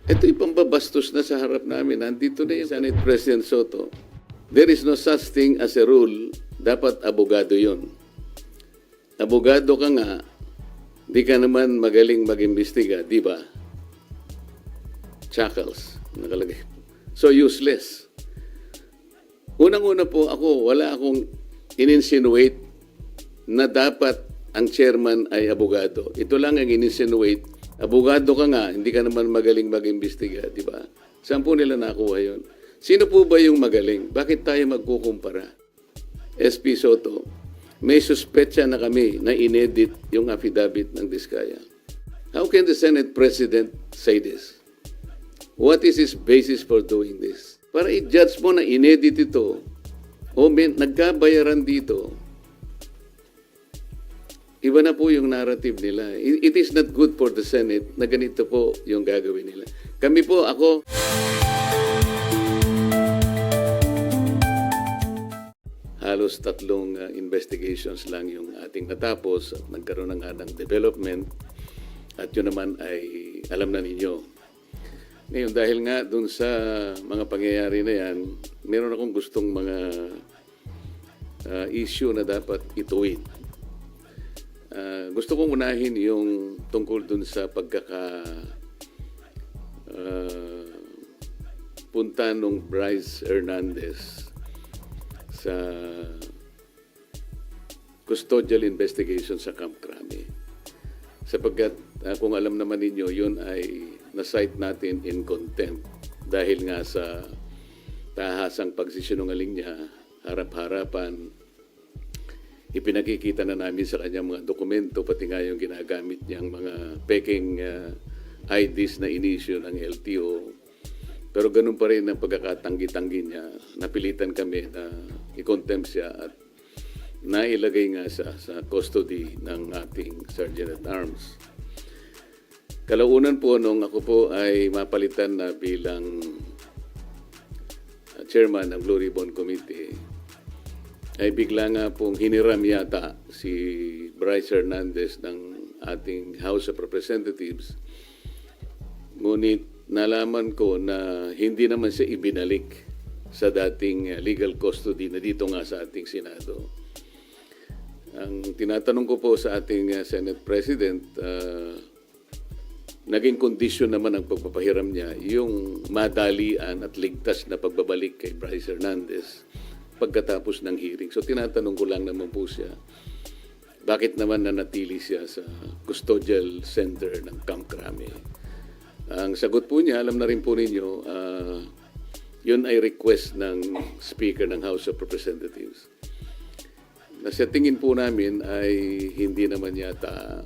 Ito'y pambabastos na sa harap namin. Nandito na yung Senate President Soto. There is no such thing as a rule. Dapat abogado yon. Abogado ka nga, di ka naman magaling mag-imbestiga, di ba? Chuckles, nakalagay. So useless. Unang-una po ako, wala akong in-insinuate na dapat ang chairman ay abogado. Ito lang ang in-insinuate. Abogado ka nga, hindi ka naman magaling mag-imbestiga, di ba? Saan po nila nakuha yun? Sino po ba yung magaling? Bakit tayo magkukumpara? SP Soto, may suspetsa na kami na inedit yung affidavit ng Diskaya. How can the Senate President say this? What is his basis for doing this? Para i-judge mo na inedit ito o nagkabayaran dito, iba na po yung narrative nila. It is not good for the Senate na ganito po yung gagawin nila. Kami po, ako... Halos 3 investigations lang yung ating natapos at nagkaroon na nga ng development at yun naman ay alam na ninyo. Ngayon dahil nga dun sa mga pangyayari na yan, meron akong gustong mga issue na dapat ituwid. Gusto kong unahin yung tungkol dun sa punta nung Bryce Hernandez sa custodial investigation sa Camp Crame. Sapagkat kung alam naman ninyo, yun ay na-cite natin in contempt dahil nga sa tahasang pagsisinungaling niya, harap-harapan, ipinakikita na namin sa kanya mga dokumento, pati nga yung ginagamit niyang mga peking IDs na inisyo ng LTO. Pero ganun pa rin ang pagkakatanggi-tanggi niya. Napilitan kami na i-contempt siya at nailagay nga sa custody ng ating Sergeant at Arms. Kalaunan po nung ako po ay mapalitan na bilang chairman ng Blue Ribbon Committee, ay bigla nga pong hiniram yata si Bryce Hernandez ng ating House of Representatives. Ngunit nalaman ko na hindi naman siya ibinalik sa dating legal custody na dito nga sa ating Senado. Ang tinatanong ko po sa ating Senate President, naging kondisyon naman ang pagpapahiram niya yung madalian at ligtas na pagbabalik kay Bryce Hernandez pagkatapos ng hearing. So tinatanong ko lang naman po siya, bakit naman nanatili siya sa custodial center ng Camp Crame? Ang sagot po niya, alam na rin po ninyo, yun ay request ng Speaker ng House of Representatives. Na sa tingin po namin ay hindi naman yata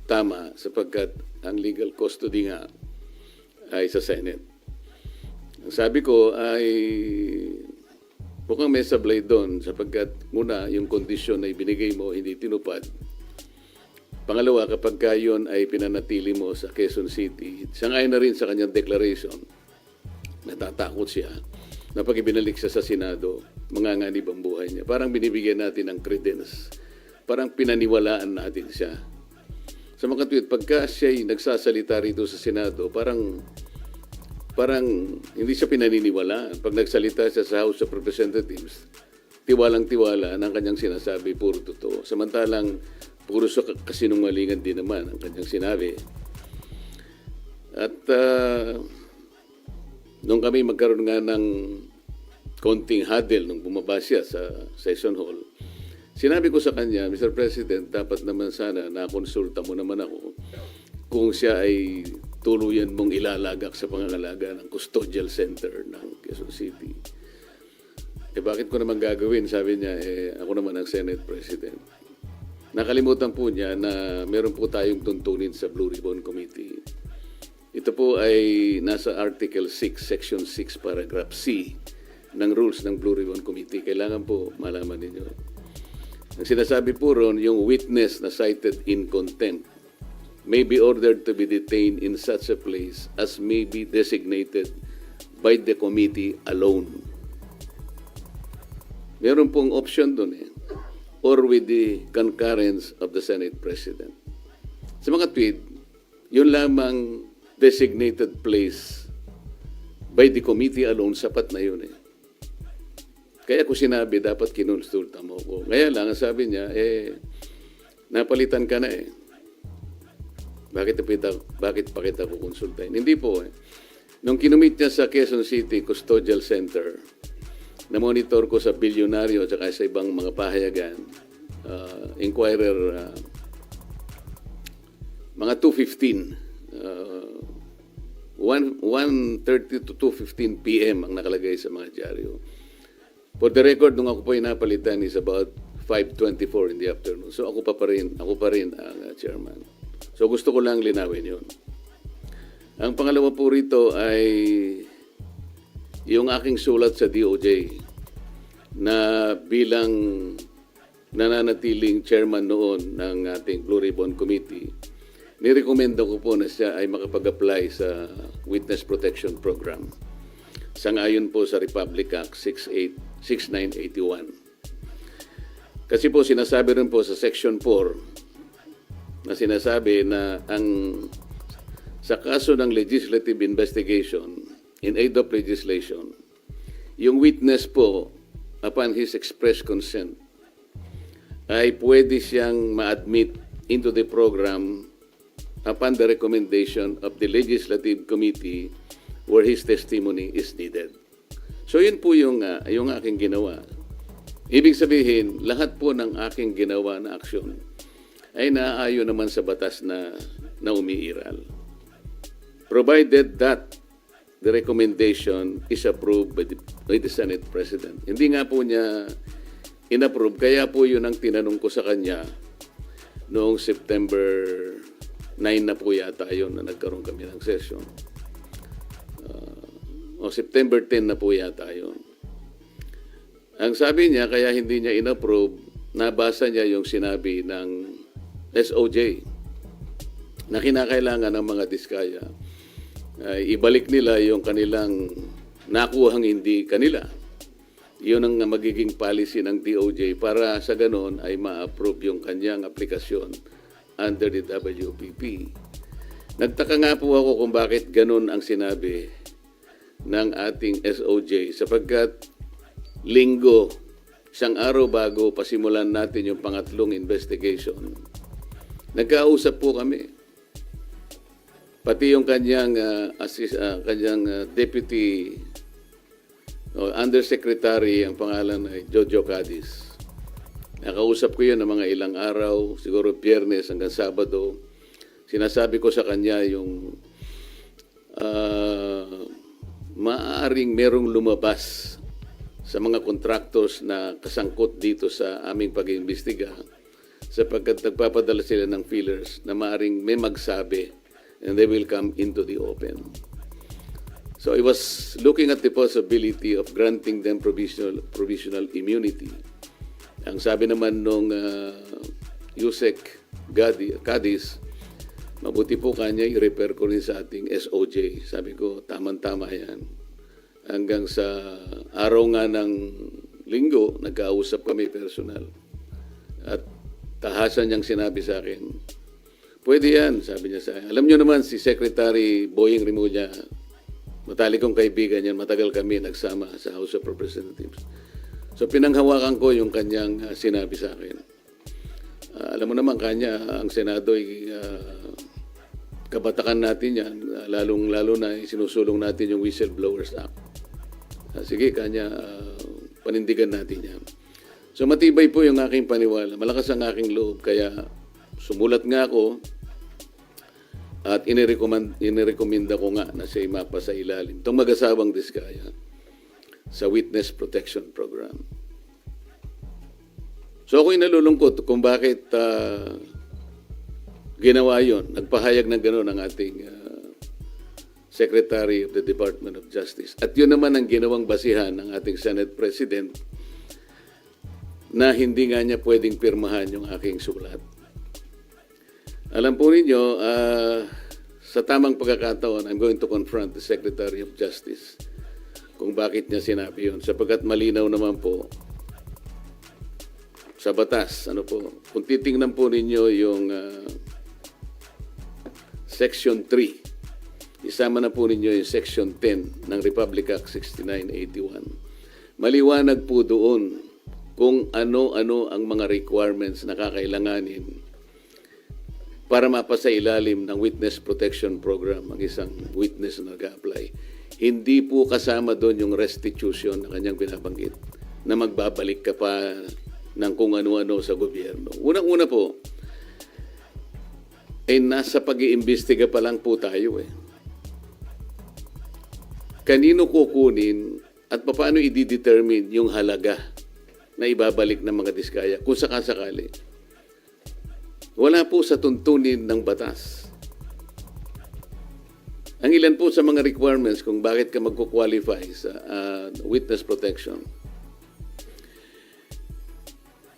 tama sapagkat ang legal custody nga ay sa Senate. Ang sabi ko ay mukhang may sablay doon sapagkat muna yung kondisyon na ibinigay mo hindi tinupad. Pangalawa, kapag yun ay pinanatili mo sa Quezon City, sangayon na rin sa kanyang declaration, natatakot siya na pag ibinalik siya sa Senado, manganganib ang buhay niya. Parang binibigyan natin ng credence. Parang pinaniwalaan natin siya. Sa mga tweet, pagka siya'y nagsasalita rito sa Senado, parang hindi siya pinaniniwalaan. Pag nagsalita siya sa House of Representatives, tiwalang-tiwala ang kanyang sinasabi, puro totoo. Samantalang, puro sa kasinungalingan din naman ang kanyang sinabi. At nung kami magkaroon nga ng konting huddle nung bumaba siya sa session hall, sinabi ko sa kanya, Mr. President, dapat naman sana nakonsulta mo naman ako kung siya ay tuluyan mong ilalagak sa pangangalaga ng custodial center ng Quezon City. Bakit ko naman gagawin? Sabi niya, ako naman ang Senate President. Nakalimutan po niya na meron po tayong tuntunin sa Blue Ribbon Committee. Ito po ay nasa Article 6, Section 6, Paragraph C ng rules ng Blue Ribbon Committee. Kailangan po malaman ninyo. Ang sinasabi po ron, yung witness na cited in contempt may be ordered to be detained in such a place as may be designated by the committee alone. Meron pong option doon or with the concurrence of the Senate President. Sa mga tweet, yun lamang designated place by the committee alone, sapat na yun eh. Kaya ko sinabi, dapat kinonsulta mo ko. Kaya lang, sabi niya, napalitan ka na eh. Bakit pa kita kukonsultahin? Hindi po eh. Nung kinumit niya sa Quezon City Custodial Center, na-monitor ko sa bilyonaryo at sa ibang mga pahayagan, Inquirer, mga 2:15, 1:30 to 2:15 p.m. ang nakalagay sa mga dyaryo. For the record, nung ako po ay napalitan is about 5:24 in the afternoon. So ako pa rin ang chairman. So gusto ko lang linawin yun. Ang pangalawa po rito ay yung aking sulat sa DOJ na bilang nananatiling chairman noon ng ating Blue Ribbon Committee, nirekomenda ko po na siya ay makapag-apply sa Witness Protection Program. Sangayon po sa Republic Act 6981. Kasi po sinasabi rin po sa Section 4 na sinasabi na sa kaso ng legislative investigation in aid of legislation, yung witness po, upon his express consent, ay pwede siyang ma-admit into the program upon the recommendation of the Legislative Committee where his testimony is needed. So yun po yung aking ginawa. Ibig sabihin, lahat po ng aking ginawa na aksyon ay naaayon naman sa batas na umiiral. Provided that the recommendation is approved by the Senate President. Hindi nga po niya inapprove, kaya po yun ang tinanong ko sa kanya noong September 9 na po yata yun na nagkaroon kami ng session. O September 10 na po yata yun. Ang sabi niya, kaya hindi niya inapprove, nabasa niya yung sinabi ng SOJ na kinakailangan ng mga diskaya ay ibalik nila yung kanilang nakuhang hindi kanila. Yun ang magiging policy ng DOJ para sa ganon ay ma-approve yung kanyang aplikasyon under the WPP. Nagtaka nga po ako kung bakit ganon ang sinabi ng ating SOJ sapagkat linggo, isang araw bago pasimulan natin yung pangatlong investigation, nagkausap po kami. Pati yung kanyang deputy undersecretary, ang pangalan ay Jojo Cadiz. Nakausap ko yun ng mga ilang araw, siguro Biyernes hanggang Sabado. Sinasabi ko sa kanya yung maaaring merong lumabas sa mga contractors na kasangkot dito sa aming pag-iimbestiga sapagkat nagpapadala sila ng feelers na maaaring may magsabi and they will come into the open. So I was looking at the possibility of granting them provisional immunity. Ang sabi naman nung Yusek Cadiz, mabuti po kanya i-refer ko rin sa ating SOJ. Sabi ko, tama-tama yan. Hanggang sa araw nga ng linggo, nagkausap kami personal. At tahasan niyang sinabi sa akin, pwede yan, sabi niya sa akin. Alam niyo naman, si Secretary Boying Rimulya, matalikong kaibigan yan, matagal kami nagsama sa House of Representatives. So pinanghawakan ko yung kanyang sinabi sa akin. Alam mo naman kanya, ang Senado ay kabatakan natin yan, lalong-lalo na sinusulong natin yung Whistleblowers Act. Sige, kanya, panindigan natin yan. So matibay po yung aking paniwala, malakas ang aking loob, kaya sumulat nga ako at inirekomenda ko nga na siya mapa sa ilalim. Itong mag-asawang diskaya sa Witness Protection Program. So ako'y nalulungkot kung bakit ginawa yun. Nagpahayag ng gano'n ang ating Secretary of the Department of Justice. At yun naman ang ginawang basihan ng ating Senate President na hindi nga niya pwedeng pirmahan yung aking sulat. Alam po ninyo, sa tamang pagkakataon, I'm going to confront the Secretary of Justice kung bakit niya sinabi yun. Sapagkat malinaw naman po sa batas. Ano po, kung titingnan po ninyo yung Section 3 isama na po ninyo yung Section 10 ng Republic Act 6981. Maliwanag po doon kung ano-ano ang mga requirements na kakailanganin para mapasa ilalim ng Witness Protection Program ang isang witness na nag-apply. Hindi po kasama doon yung restitution na kanyang binabanggit na magbabalik ka pa ng kung ano-ano sa gobyerno. Unang-una po, nasa pag-iimbestiga pa lang po tayo eh. Kanino kukunin at paano i-determine yung halaga na ibabalik ng mga diskaya kung sakasakali? Wala po sa tuntunin ng batas. Ang ilan po sa mga requirements kung bakit ka magkukwalify sa witness protection.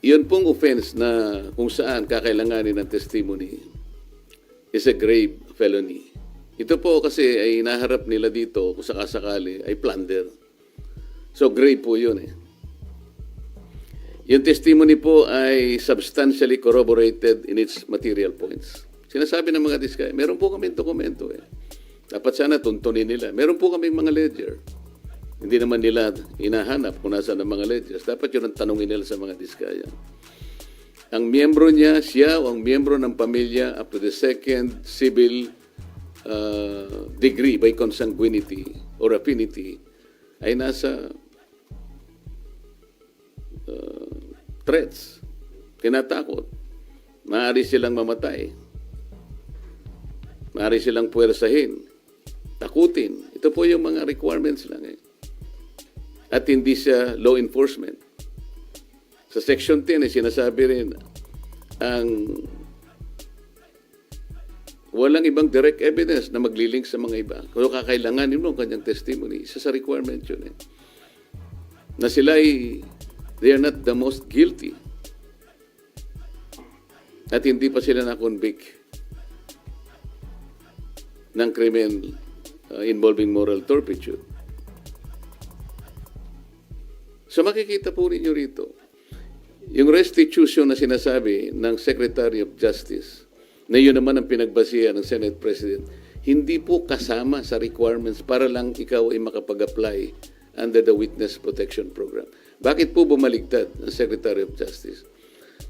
Yun pong offense na kung saan kakailanganin ng testimony is a grave felony. Ito po kasi ay naharap nila dito kung sakasakali ay plunder. So grave po yun eh. Yung testimony po ay substantially corroborated in its material points. Sinasabi ng mga diskaya, meron po kaming dokumento eh. Dapat sana tuntunin nila. Meron po kaming mga ledger. Hindi naman nila hinahanap kung nasaan ang mga ledgers. Dapat yun ang tanongin nila sa mga diskaya. Ang miyembro niya, siya o ang miyembro ng pamilya up to the second civil degree by consanguinity or affinity ay nasa threats, tinatakot. Maaari silang mamatay. Maaari silang puwersahin, takutin. Ito po yung mga requirements lang eh. At hindi siya law enforcement. Sa Section 10 ay sinasabi rin ang walang ibang direct evidence na maglilink sa mga iba. Kung kakailanganin mo ang kanyang testimony, isa sa requirement yun eh. Na sila ay they are not the most guilty. At hindi pa sila na-convict ng krimen involving moral turpitude. So makikita po ninyo rito, yung restitution na sinasabi ng Secretary of Justice, na yun naman ang pinagbasihan ng Senate President, hindi po kasama sa requirements para lang ikaw ay makapag-apply under the Witness Protection Program. Bakit po bumaligtad ang Secretary of Justice?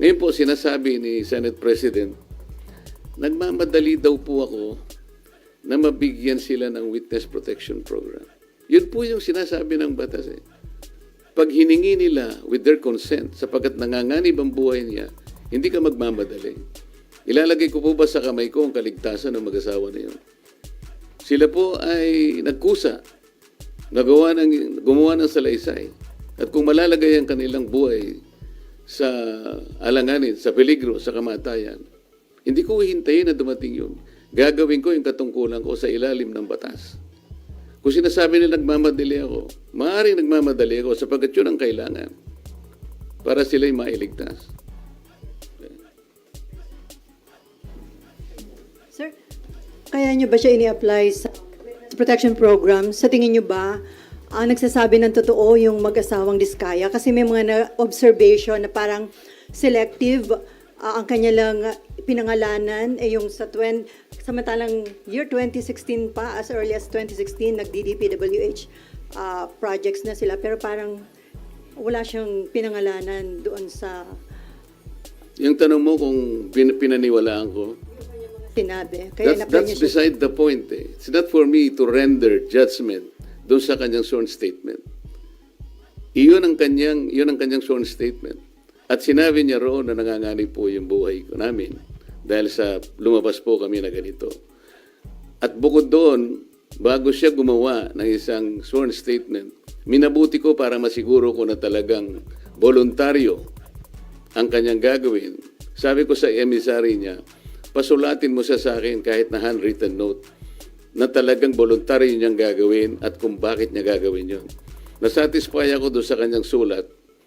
Ngayon po sinasabi ni Senate President, nagmamadali daw po ako na mabigyan sila ng Witness Protection Program. Yun po yung sinasabi ng batas eh. Pag hiningi nila with their consent, sapagkat nanganganib ang buhay niya, hindi ka magmamadali. Ilalagay ko po ba sa kamay ko ang kaligtasan ng mag-asawa na yun? Sila po ay nagkusa, gumawa ng salaysay. At kung malalagay ang kanilang buhay sa alanganin, sa peligro, sa kamatayan, hindi ko hihintayin na dumating yun. Gagawin ko yung katungkulan ko sa ilalim ng batas. Kung sinasabi nila nagmamadali ako, maaaring nagmamadali ako sapagkat yun ang kailangan para sila'y mailigtas. Sir, kaya nyo ba siya ini-apply sa protection program? Sa tingin nyo ba, nagsasabi ng totoo yung mag-asawang diskaya? Kasi may mga observation na parang selective ang kanya lang pinangalanan yung samantalang year 2016 pa, as early as 2016, nag-DDPWH projects na sila, pero parang wala siyang pinangalanan doon sa Yung tanong mo kung pinaniwalaan ko, sinabi. Kaya that's beside the point eh. It's not for me to render judgment doon sa kanyang sworn statement. Yun ang kanyang sworn statement. At sinabi niya roon na nanganganib po yung buhay ko namin dahil sa lumabas po kami na ganito. At bukod doon, bago siya gumawa ng isang sworn statement, minabuti ko para masiguro ko na talagang voluntaryo ang kanyang gagawin. Sabi ko sa emissary niya, pasulatin mo siya sa akin kahit na handwritten note na talagang voluntaryo niyang gagawin at kung bakit niya gagawin yun. Nasatisfy ako doon sa kanyang sulat.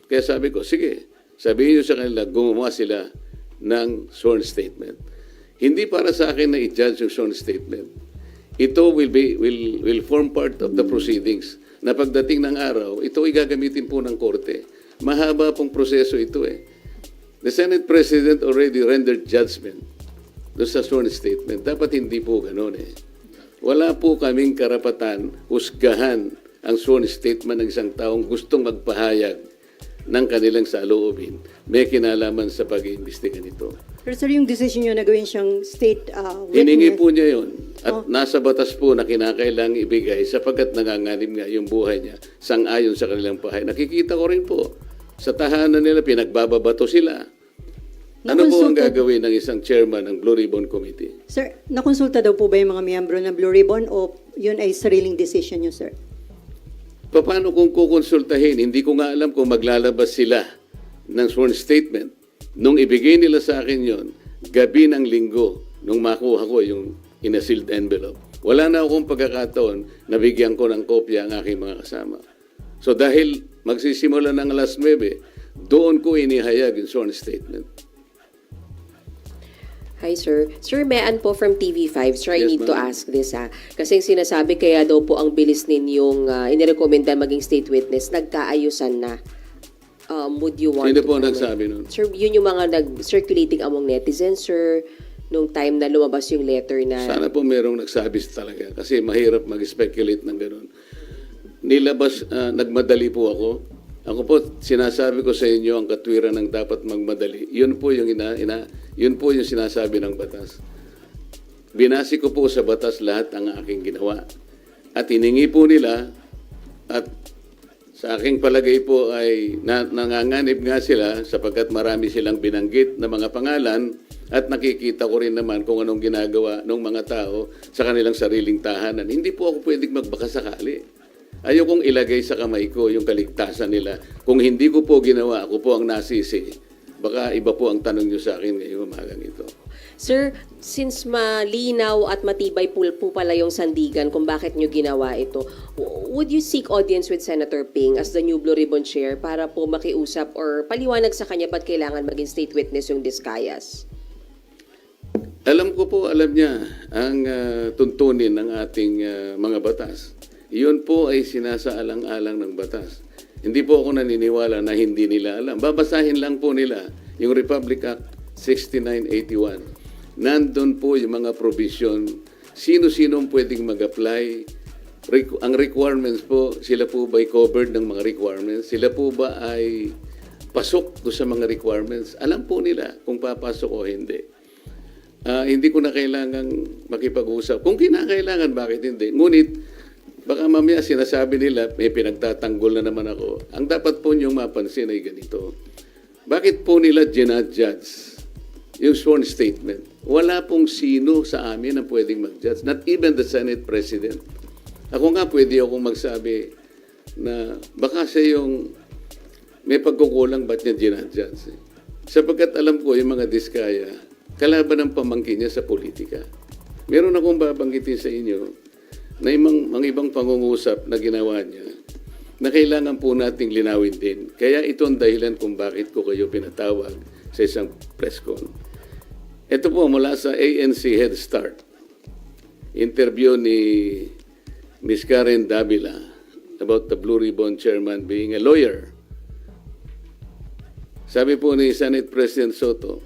Kaya sabi ko, sige, sabihin niyo sa kanila, gumawa sila ng sworn statement. Hindi para sa akin na i-judge yung sworn statement. Ito will form part of the proceedings na pagdating ng araw, ito ay gagamitin po ng korte. Mahaba pong proseso ito eh. The Senate President already rendered judgment doon sa sworn statement. Dapat hindi po ganun eh. Wala po kaming karapatan husgahan ang sworn statement ng isang taong gustong magpahayag ng kanilang saloobin. May kinalaman sa pag-iimbestiga nito. Pero sir, yung decision nyo na gawin siyang state Hiningi witness, po niya yun. At nasa batas po na kinakailangang ibigay sapagkat nanganganib nga yung buhay niya sang-ayon sa kanilang pahay. Nakikita ko rin po, sa tahanan nila, pinagbababato sila. Ano po ang Nakonsulta- gagawin ng isang chairman ng Blue Ribbon Committee? Sir, nakonsulta daw po ba yung mga miyembro ng Blue Ribbon o yun ay sariling decision nyo, sir? Paano kung kukonsultahin? Hindi ko nga alam kung maglalabas sila ng sworn statement. Nung ibigay nila sa akin yon, gabi ng linggo, nung makuha ko yung in a sealed envelope, wala na akong pagkakataon na bigyan ko ng kopya ang aking mga kasama. So dahil magsisimula ng alas 9, doon ko inihayag yung sworn statement. Hi, sir. Sir Mean po from TV5. Sir, I Yes, need to ma'am. ask this, ha. Kasi yung sinasabi, kaya daw po ang bilis ninyong inirekomenda maging state witness, nagkaayusan na. Would you want Sino to po comment? nagsabi nun? Sir, yun yung mga nag-circulating among netizens, sir, nung time na lumabas yung letter na... Sana po merong nagsabi talaga kasi mahirap mag-speculate ng ganun. Nilabas, nagmadali po ako. Ako po, sinasabi ko sa inyo ang katwiran ng dapat magmadali. Yun po yung yun po yung sinasabi ng batas. Binasi ko po sa batas lahat ang aking ginawa. At hiningi po nila at sa aking palagay po ay nanganganib nga sila sapagkat marami silang binanggit na mga pangalan at nakikita ko rin naman kung anong ginagawa ng mga tao sa kanilang sariling tahanan. Hindi po ako pwedeng magbakasakali. Ayokong ilagay sa kamay ko yung kaligtasan nila. Kung hindi ko po ginawa, ako po ang nasisi. Baka iba po ang tanong nyo sa akin ngayong umagang ito. Sir, since malinaw at matibay po pala yung sandigan kung bakit nyo ginawa ito, would you seek audience with Senator Ping as the new Blue Ribbon Chair para po makiusap or paliwanag sa kanya ba't kailangan maging state witness yung Discayas? Alam ko po, alam niya ang tuntunin ng ating mga batas. Iyon po ay sinasaalang-alang ng batas. Hindi po ako naniniwala na hindi nila alam. Babasahin lang po nila yung Republic Act 6981. Nandun po yung mga provision. Sino-sino ang pwedeng mag-apply. Ang requirements po, sila po ba ay covered ng mga requirements? Sila po ba ay pasok do sa mga requirements? Alam po nila kung papasok o hindi. Hindi ko na kailangang makipag-usap. Kung kinakailangan, bakit hindi? Ngunit, baka mamaya sinasabi nila, may pinagtatanggol na naman ako. Ang dapat po niyong mapansin ay ganito. Bakit po nila ginadjudge yung sworn statement? Wala pong sino sa amin na pwedeng mag-judge. Not even the Senate President. Ako nga pwede akong magsabi na baka siya yung may pagkukulang ba't niya ginadjudge. Sapagkat alam ko yung mga diskaya, kalaban ng pamangkin niya sa politika. Meron akong babanggitin sa inyo na mga ibang pangungusap na ginawa niya na kailangan po nating linawin din. Kaya ito ang dahilan kung bakit ko kayo pinatawag sa isang press con. Ito po mula sa ANC Head Start. Interview ni Ms. Karen Davila about the Blue Ribbon Chairman being a lawyer. Sabi po ni Senate President Soto,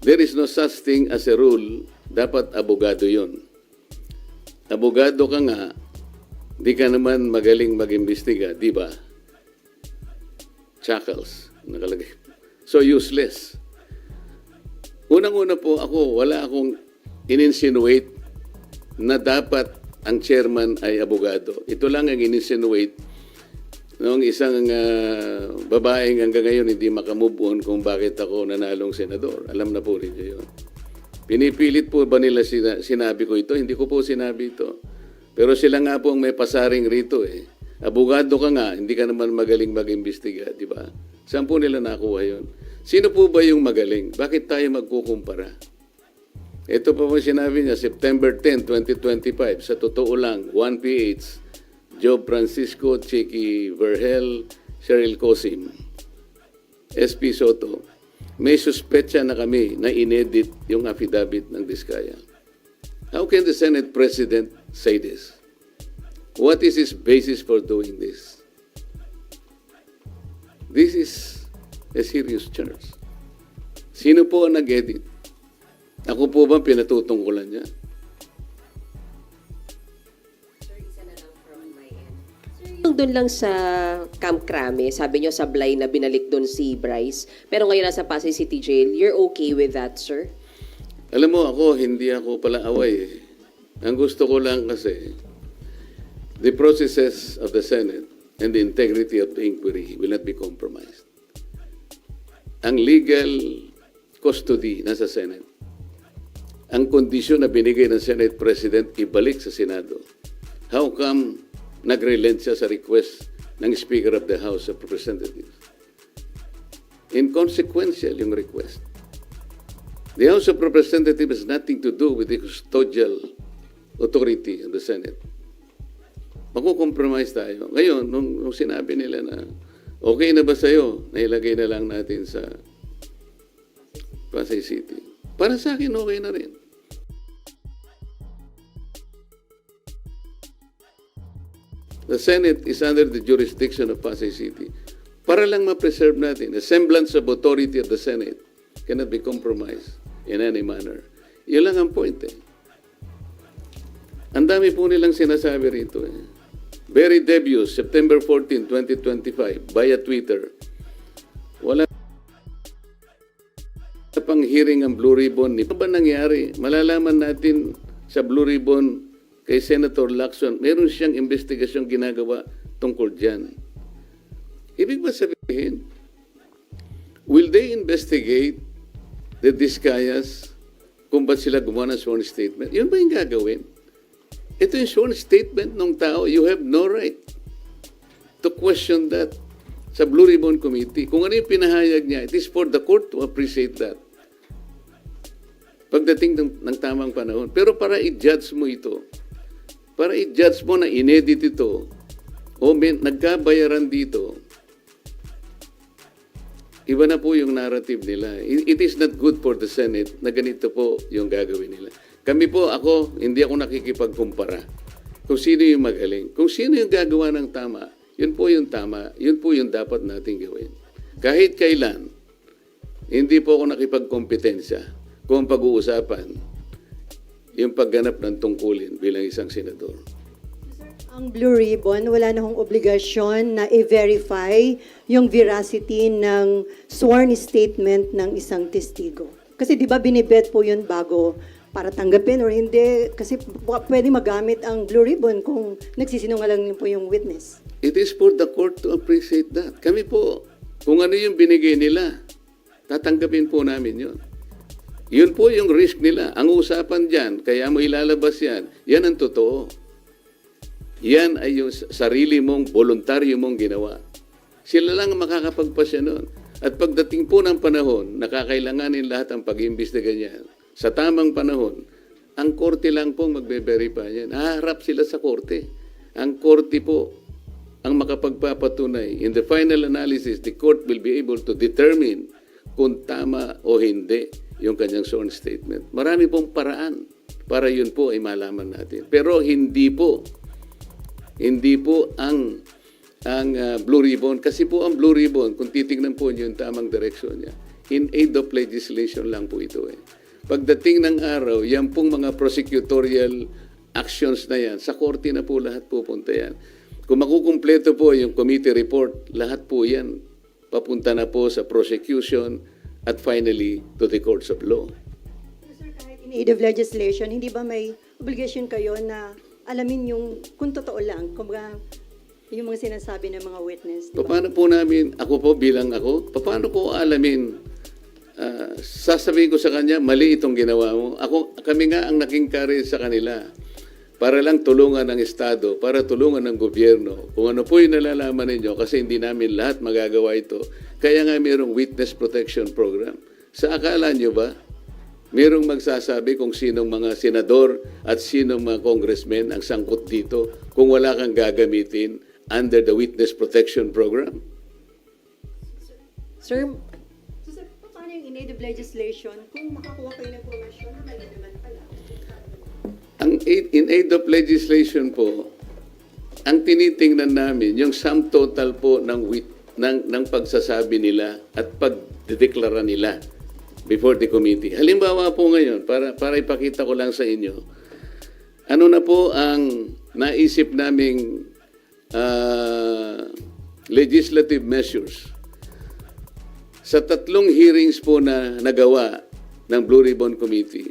there is no such thing as a rule, dapat abogado yon. Abogado ka nga, di ka naman magaling mag-imbestiga, di ba? Chuckles, nakalagay. So useless. Unang-una po ako, wala akong in-insinuate na dapat ang chairman ay abogado. Ito lang ang in-insinuate noong isang babaeng hanggang ngayon hindi makamove on kung bakit ako nanalong senador. Alam na po rin niyo yun. Pinipilit po ba nila sinabi ko ito? Hindi ko po sinabi ito. Pero sila nga po ang may pasaring rito eh. Abogado ka nga, hindi ka naman magaling mag-imbestiga, di ba? Saan po nila nakuha yun? Sino po ba yung magaling? Bakit tayo magkukumpara? Ito pa po sinabi niya, September 10, 2025, sa totoo lang, 1PH, Job Francisco, Chicky Vergel, Cheryl Cosim, SP Soto, may suspetsa na kami na inedit yung affidavit ng Diskaya. How can the Senate President say this? What is his basis for doing this? This is a serious charge. Sino po ang nag-edit? Ako po ba pinatutungkulan niya? Itong doon lang sa Camp Crame, sabi nyo sablay na binalik doon si Bryce. Pero ngayon nasa Pasay City Jail, you're okay with that, sir? Alam mo ako, hindi ako pala away. Ang gusto ko lang kasi, the processes of the Senate and the integrity of the inquiry will not be compromised. Ang legal custody nasa Senate. Ang kondisyon na binigay ng Senate President ibalik sa Senado. How come nag-relent siya sa request ng Speaker of the House of Representatives? Inconsequential yung request. The House of Representatives has nothing to do with the custodial authority of the Senate. Magko-compromise tayo. Ngayon, nung sinabi nila na okay na ba sa'yo, nailagay na lang natin sa Pasay City. Para sa akin, okay na rin. The Senate is under the jurisdiction of Pasay City. Para lang ma-preserve natin, the semblance of authority of the Senate cannot be compromised in any manner. Yun lang ang point eh. Ang dami po nilang sinasabi rito eh. Very debut, September 14, 2025, via Twitter. Wala pang hearing ang Blue Ribbon. Ano ba nangyari? Malalaman natin sa Blue Ribbon kay Senator Lacson, meron siyang investigasyong ginagawa tungkol dyan. Ibig ba sabihin, will they investigate the Discayas kung ba't sila gumawa ng sworn statement? Yun ba yung gagawin? Ito yung sworn statement ng tao. You have no right to question that sa Blue Ribbon Committee. Kung ano yung pinahayag niya, it is for the court to appreciate that. Pagdating ng tamang panahon. Pero para i-judge mo ito, para i-judge mo na inedit ito, o nagkabayaran dito, iba na po yung narrative nila. It is not good for the Senate na ganito po yung gagawin nila. Kami po, hindi ako nakikipagkumpara kung sino yung magaling. Kung sino yung gagawa ng tama, yun po yung tama, yun po yung dapat nating gawin. Kahit kailan, hindi po ako nakipagkompetensya kung pag-uusapan yung pagganap ng tungkulin bilang isang senador. Ang Blue Ribbon, wala na hong obligasyon na i-verify yung veracity ng sworn statement ng isang testigo. Kasi di ba binibet po yun bago para tanggapin or hindi? Kasi pwede magamit ang Blue Ribbon kung nagsisinungaling po yung witness. It is for the court to appreciate that. Kami po, kung ano yung binigay nila, tatanggapin po namin yun. Yun po yung risk nila. Ang usapan dyan, kaya mo ilalabas yan, yan ang totoo. Yan ay yung sarili mong, voluntaryo mong ginawa. Sila lang ang makakapagpasya nun. At pagdating po ng panahon, nakakailanganin lahat ang pag-iimbestiga niyan. Sa tamang panahon, ang korte lang po magbe-verify yan. Haharap sila sa korte. Ang korte po ang makapagpapatunay. In the final analysis, the court will be able to determine kung tama o hindi yung kanyang sworn statement. Marami pong paraan para yun po ay malaman natin. Pero hindi po ang Blue Ribbon, kasi po ang Blue Ribbon, kung titignan po niyo yung tamang direksyon niya, in aid of legislation lang po ito eh. Pagdating ng araw, yan pong mga prosecutorial actions na yan, sa korte na po lahat pupunta yan. Kung makukumpleto po yung committee report, lahat po yan papunta na po sa prosecution at finally to the courts of law. Sir, kahit in aid of legislation, hindi ba may obligation kayo na alamin yung kung totoo lang, kumbaga yung mga sinasabi ng mga witness? Diba? Paano po namin, paano ko alamin? Sasabihin ko sa kanya, mali itong ginawa mo. Kami nga ang naging courage sa kanila para lang tulungan ng Estado, para tulungan ng gobyerno. Kung ano po yung nalalaman ninyo, kasi hindi namin lahat magagawa ito. Kaya nga mayroong witness protection program. Sa akala nyo ba, mayroong magsasabi kung sinong mga senador at sinong mga congressmen ang sangkot dito kung wala kang gagamitin under the witness protection program? Sir, So, sir, paano yung in aid of legislation kung makakuha kayo ng informasyon na mali naman pala? Ang in aid of legislation po, ang tinitingnan namin, yung sum total po ng pagsasabi nila at pagdedeklara nila before the committee. Halimbawa po ngayon, para ipakita ko lang sa inyo, ano na po ang naisip naming legislative measures. Sa 3 hearings po na nagawa ng Blue Ribbon Committee,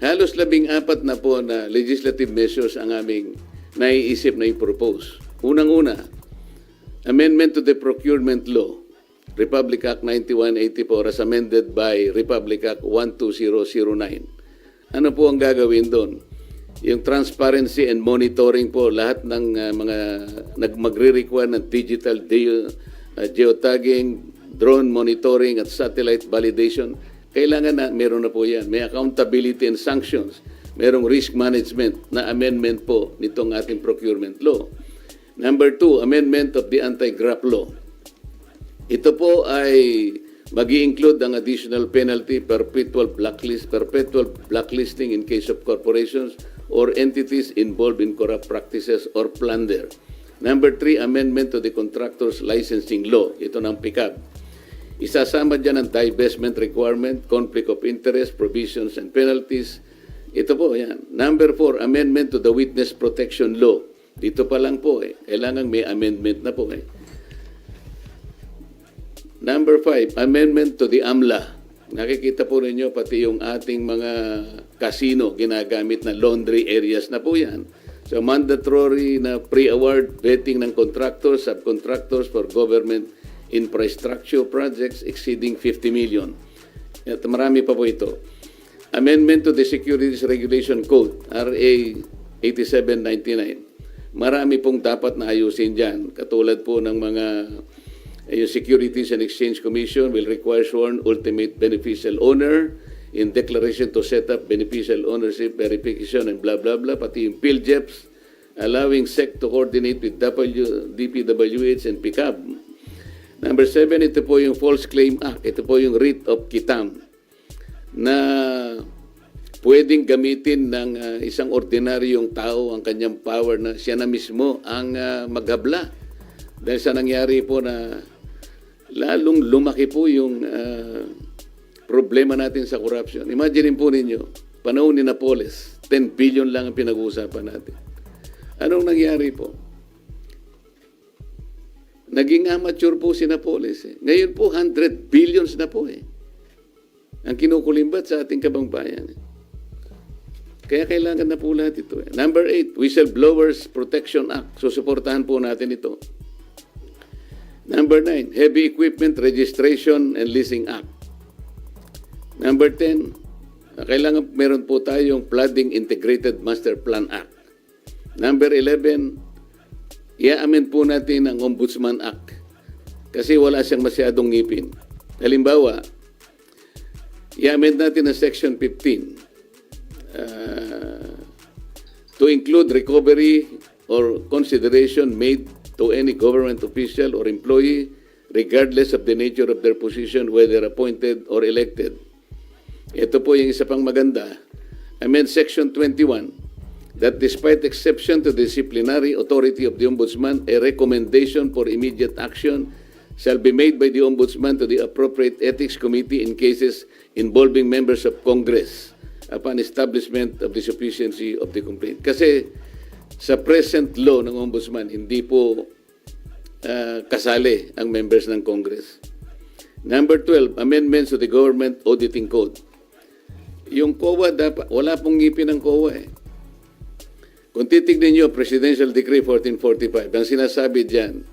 halos 14 na po na legislative measures ang aming naiisip na i-propose. Unang-una, amendment to the Procurement Law, Republic Act 9184 as amended by Republic Act 12009. Ano po ang gagawin doon? Yung transparency and monitoring po, lahat ng mga magre-require ng digital geotagging, drone monitoring at satellite validation, kailangan na meron na po yan. May accountability and sanctions. Merong risk management na amendment po nitong ating procurement law. Number 2, amendment of the anti-graft law. Ito po ay mag-i-include ang additional penalty, perpetual blacklisting in case of corporations or entities involved in corrupt practices or plunder. Number 3, amendment to the contractors licensing law. Ito ng PICAB. Isasama dyan ang divestment requirement, conflict of interest, provisions and penalties. Ito po, yan. Number 4, amendment to the witness protection law. Dito pa lang po kailangan may amendment na po Number 5, amendment to the AMLA. Nakikita po ninyo pati yung ating mga casino ginagamit na laundry areas na po yan. So mandatory na pre-award vetting ng contractors, subcontractors for government infrastructure projects exceeding 50 million. At marami pa po ito. Amendment to the Securities Regulation Code, RA 8799. Marami pong dapat na ayusin dyan. Katulad po ng mga yung Securities and Exchange Commission will require sworn ultimate beneficial owner in declaration to set up beneficial ownership verification and blah blah blah, pati yung PhilJeps, allowing SEC to coordinate with DPWH and PICAB. Number 7, ito po yung False Claim Act. Ito po yung writ of quitam na pwedeng gamitin ng isang ordinaryong tao ang kanyang power na siya na mismo ang maghabla. Dahil sa nangyari po na lalong lumaki po yung problema natin sa corruption. Imagine po ninyo, panahon ni Napoles, 10 billion lang ang pinag-uusapan natin. Anong nangyari po? Naging amateur po si Napoles. Ngayon po, 100 billions na po ang kinukulimbat sa ating kabangbayan. Kaya kailangan na po lahat ito. Number 8, Whistleblowers Protection Act. Susuportahan po natin ito. Number 9, Heavy Equipment Registration and Leasing Act. Number 10, kailangan meron po tayong Flooding Integrated Master Plan Act. Number 11, i-amend po natin ang Ombudsman Act kasi wala siyang masyadong ngipin. Halimbawa, i-amend natin ang Section 15 to include recovery or consideration made to any government official or employee regardless of the nature of their position, whether appointed or elected. Ito po yung isa pang maganda. Amend Section 21 that despite exception to the disciplinary authority of the Ombudsman, a recommendation for immediate action shall be made by the Ombudsman to the appropriate Ethics Committee in cases involving members of Congress upon establishment of the sufficiency of the complaint. Kasi sa present law ng Ombudsman, hindi po kasali ang members ng Congress. Number 12, amendments to the Government Auditing Code. Yung COA, dapat, wala pong ngipin ng COA Kung titignan nyo, Presidential Decree 1445, ang sinasabi dyan,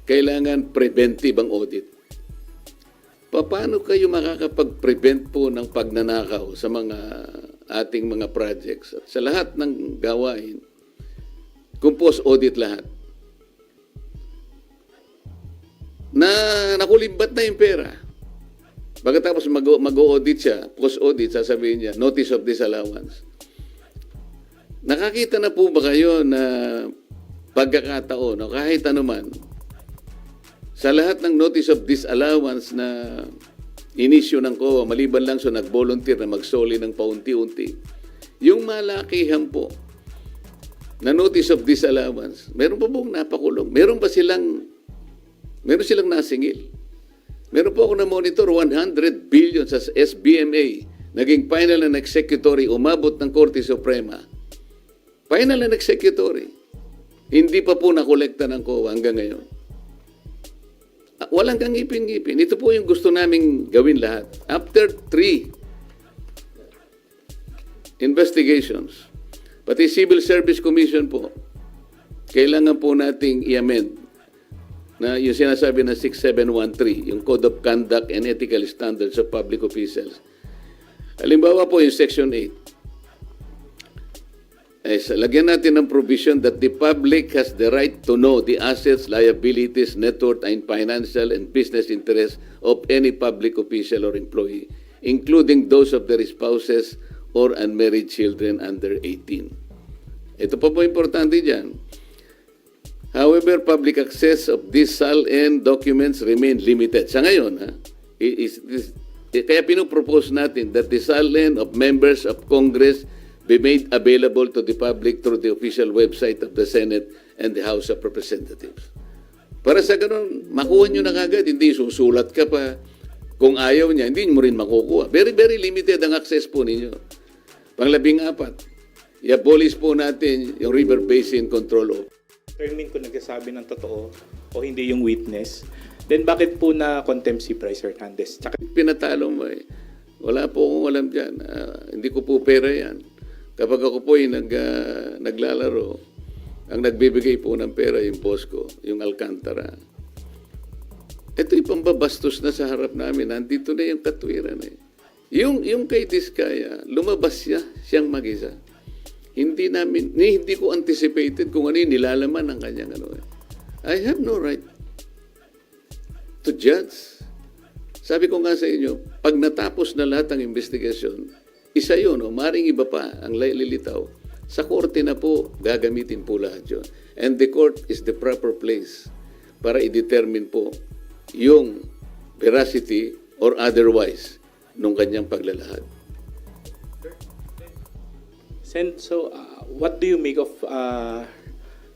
kailangan preventive ang audit. Paano kayo makakapag-prevent po ng pagnanakaw sa mga ating mga projects? At sa lahat ng gawain, kung post-audit lahat, na nakulimbat na yung pera. Pagkatapos mag-audit siya, post-audit, sasabihin niya, notice of disallowance. Nakakita na po ba kayo na pagkakataon, o kahit anuman, sa lahat ng notice of disallowance na inisyo ng COA, maliban lang so nag-volunteer na magsoli ng paunti-unti, yung malakihan po na notice of disallowance, meron pa pong napakulong? Meron silang nasingil. Meron po ako na monitor 100 billion sa SBMA, naging final and executory, umabot ng Korte Suprema. Final and executory. Hindi pa po nakolekta ng COA hanggang ngayon. Walang kang ngipin-ngipin. Ito po yung gusto naming gawin lahat. After 3 investigations, pati Civil Service Commission po, kailangan po nating i-amend na yung sinasabi na 6713, yung Code of Conduct and Ethical Standards of Public Officials. Halimbawa po yung Section 8. Lagyan natin ng provision that the public has the right to know the assets, liabilities, net worth, and financial and business interests of any public official or employee, including those of their spouses or unmarried children under 18. Ito po importante dyan. However, public access of these SALN documents remain limited. Sa ngayon, kaya pinopropose natin that the SALN of members of Congress be made available to the public through the official website of the Senate and the House of Representatives. Para sa ganun, makuha nyo na kagad, hindi susulat ka pa. Kung ayaw niya, hindi mo rin makukuha. Very, very limited ang access po ninyo. Pang-14, i-abolish po natin yung River Basin Control Office. Determine kung nagsasabi ng totoo o hindi yung witness, then bakit po na contempt si Bryce Hernandez? Tsaka, Pinatalo mo eh. Wala po akong alam dyan. Hindi ko po pera yan. Kapag ako po ay naglalaro, ang nagbibigay po ng pera yung boss ko, yung Alcantara. Ito yung pambabastos na sa harap namin. Nandito na yung katwiran eh. Yung kay Diskaya, lumabas siyang mag-isa. Hindi ko anticipated kung ano yung nilalaman ng kanyang ano eh. I have no right to judge. Sabi ko nga sa inyo, pag natapos na lahat ng investigasyon, isa yun, maring iba pa ang lilitaw. Sa korte na po, gagamitin po lahat yun. And the court is the proper place para i-determine po yung veracity or otherwise nung kanyang paglalahad. Sen, so what do you make of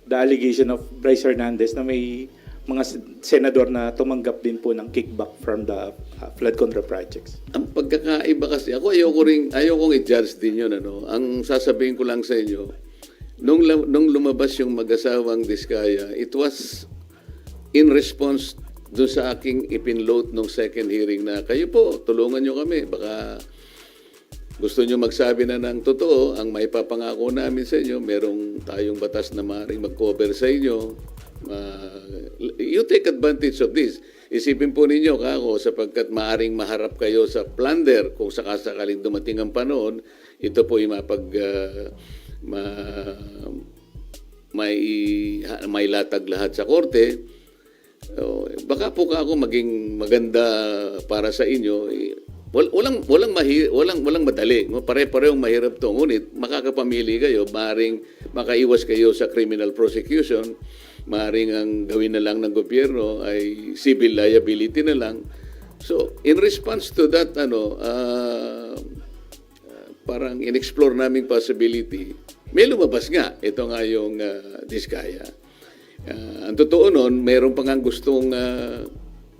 the allegation of Bryce Hernandez na may mga senador na tumanggap din po ng kickback from the flood control projects? Ang pagkakaiba kasi, ayokong i-judge din yun. Ano? Ang sasabihin ko lang sa inyo, nung lumabas yung mag-asawang Diskaya, it was in response doon sa aking ipinload nung second hearing na, kayo po, tulungan nyo kami. Baka gusto nyo magsabi na ng totoo, ang maipapangako namin sa inyo, merong tayong batas na maaaring mag-cover sa inyo. You take advantage of this. Isipin po ninyo kako sapagkat maaring maharap kayo sa plunder kung sakasakaling dumating ang panahon, ito po yung may latag lahat sa korte. Baka po kako maging maganda para sa inyo. Walang madali. Pare-parehong mahirap to. Ngunit makakapamili kayo, maaring makaiwas kayo sa criminal prosecution. Maaring ang gawin na lang ng gobyerno ay civil liability na lang. So, in response to that, parang in-explore naming possibility, may lumabas nga. Ito nga yung Diskaya. Ang totoo nun, mayroon pa nga gustong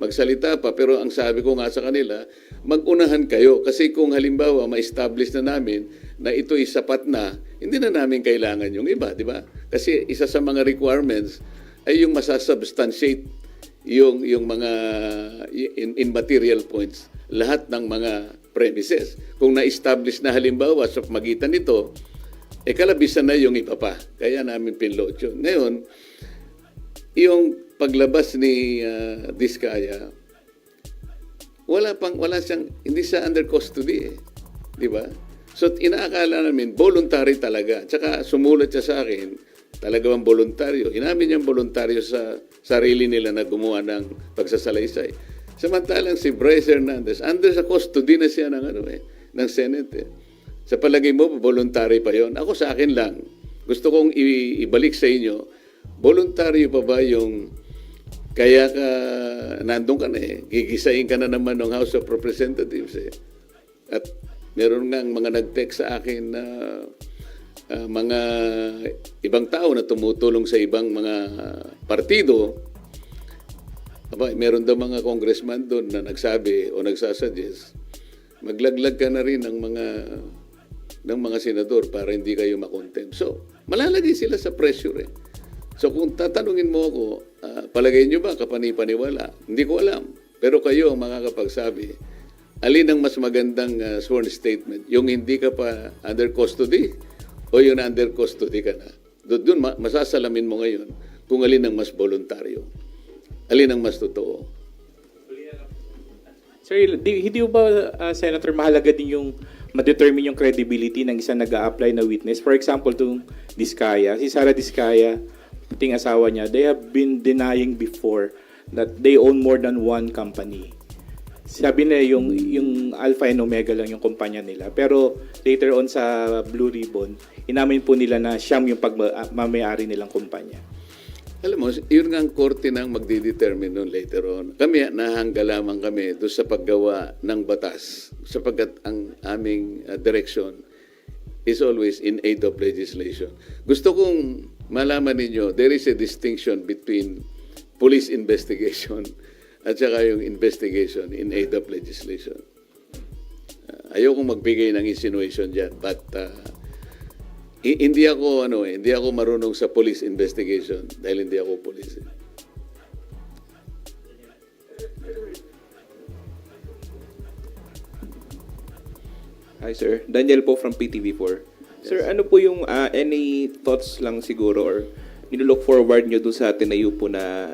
magsalita pa, pero ang sabi ko nga sa kanila, mag-unahan kayo. Kasi kung halimbawa, ma-establish na namin na ito'y sapat na, hindi na namin kailangan yung iba, di ba? Kasi isa sa mga requirements ay yung masasubstantiate yung mga in material points, lahat ng mga premises. Kung na-establish na halimbawa sa magitan nito, kalabisan na yung iba pa. Kaya namin pinload yun. Ngayon, yung paglabas ni Diskaya, hindi siya under custody eh. Di ba? So, inaakala namin, voluntary talaga. Tsaka sumulat siya sa akin, talaga bang voluntaryo. Inamin niyang voluntaryo sa sarili nila na gumawa ng pagsasalaysay. Samantalang si Bryce Hernandez, under sa custody na siya ng Senate eh. Sa palagay mo, voluntary pa yon? Ako sa akin lang. Gusto kong ibalik sa inyo, voluntaryo pa ba yung kaya ka nandun ka na eh. Gigisahin ka na naman ng House of Representatives eh. At meron nga mga nag-text sa akin na mga ibang tao na tumutulong sa ibang mga partido. Meron daw mga congressman doon na nagsabi o nagsasuggest, maglaglag ka na rin ng mga senador para hindi kayo makontempt. So, malalagay sila sa pressure eh. So kung tatanungin mo ako, palagay nyo ba kapani-paniwala? Hindi ko alam. Pero kayo ang makakapagsabi, alin ang mas magandang sworn statement? Yung hindi ka pa under custody o yung under custody ka na? Doon masasalamin mo ngayon kung alin ang mas voluntaryo. Alin ang mas totoo. Sir, hindi ba, Senator, mahalaga din yung ma-determine yung credibility ng isang nag-a-apply na witness? For example, itong Diskaya, si Sara Diskaya, ting asawa niya, they have been denying before that they own more than one company. Sabi nila yung Alpha and Omega lang yung kumpanya nila. Pero later on sa Blue Ribbon, inamin po nila na siyam yung pagmamayari nilang kumpanya. Alam mo, yun nga ang korte nang magdidetermine nun later on. Kami, nahangga lamang kami doon sa paggawa ng batas sapagkat ang aming direction is always in aid of legislation. Gusto kong malaman ninyo, there is a distinction between police investigation at saka yung investigation in aid of legislation. Ayokong magbigay ng insinuation dyan, but hindi ako marunong sa police investigation dahil hindi ako police. Hi sir, Daniel po from PTV4. Sir, ano po yung any thoughts lang siguro or nilook forward nyo doon sa tinayo po na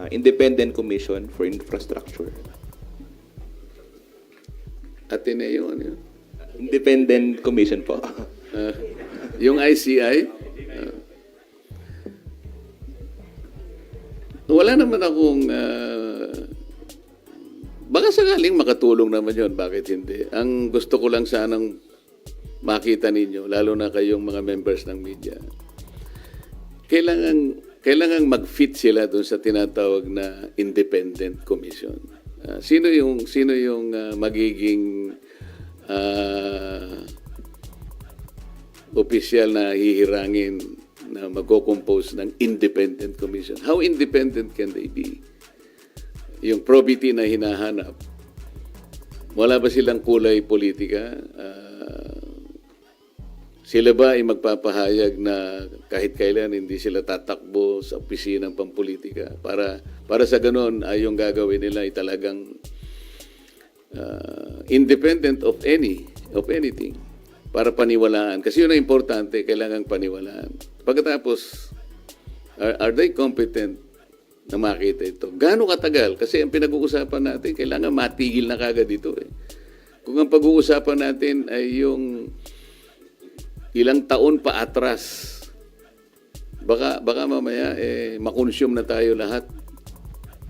Independent Commission for Infrastructure? Ateneo, ano yun? Independent Commission po. Yung ICI, wala naman akong, baka sakaling makatulong naman yun, bakit hindi? Ang gusto ko lang sanang makita ninyo, lalo na kayong mga members ng media, kailangan mag-fit sila dun sa tinatawag na Independent Commission. Sino yung magiging opisyal na hihirangin na magko-compose ng Independent Commission? How independent can they be? Yung probity na hinahanap, wala ba silang kulay politika? Sila ba ay magpapahayag na kahit kailan hindi sila tatakbo sa opisinang pampolitika? Para sa ganon ay yung gagawin nila ay talagang independent of anything. Para paniwalaan. Kasi yun ang importante, kailangang paniwalaan. Pagkatapos, are they competent na makita ito? Gaano katagal? Kasi ang pinag-uusapan natin, kailangan matigil na kagad ito. Kung ang pag-uusapan natin ay yung ilang taon pa atras, baka mamaya makonsume na tayo lahat.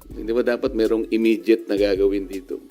Hindi ba dapat merong immediate na gagawin dito?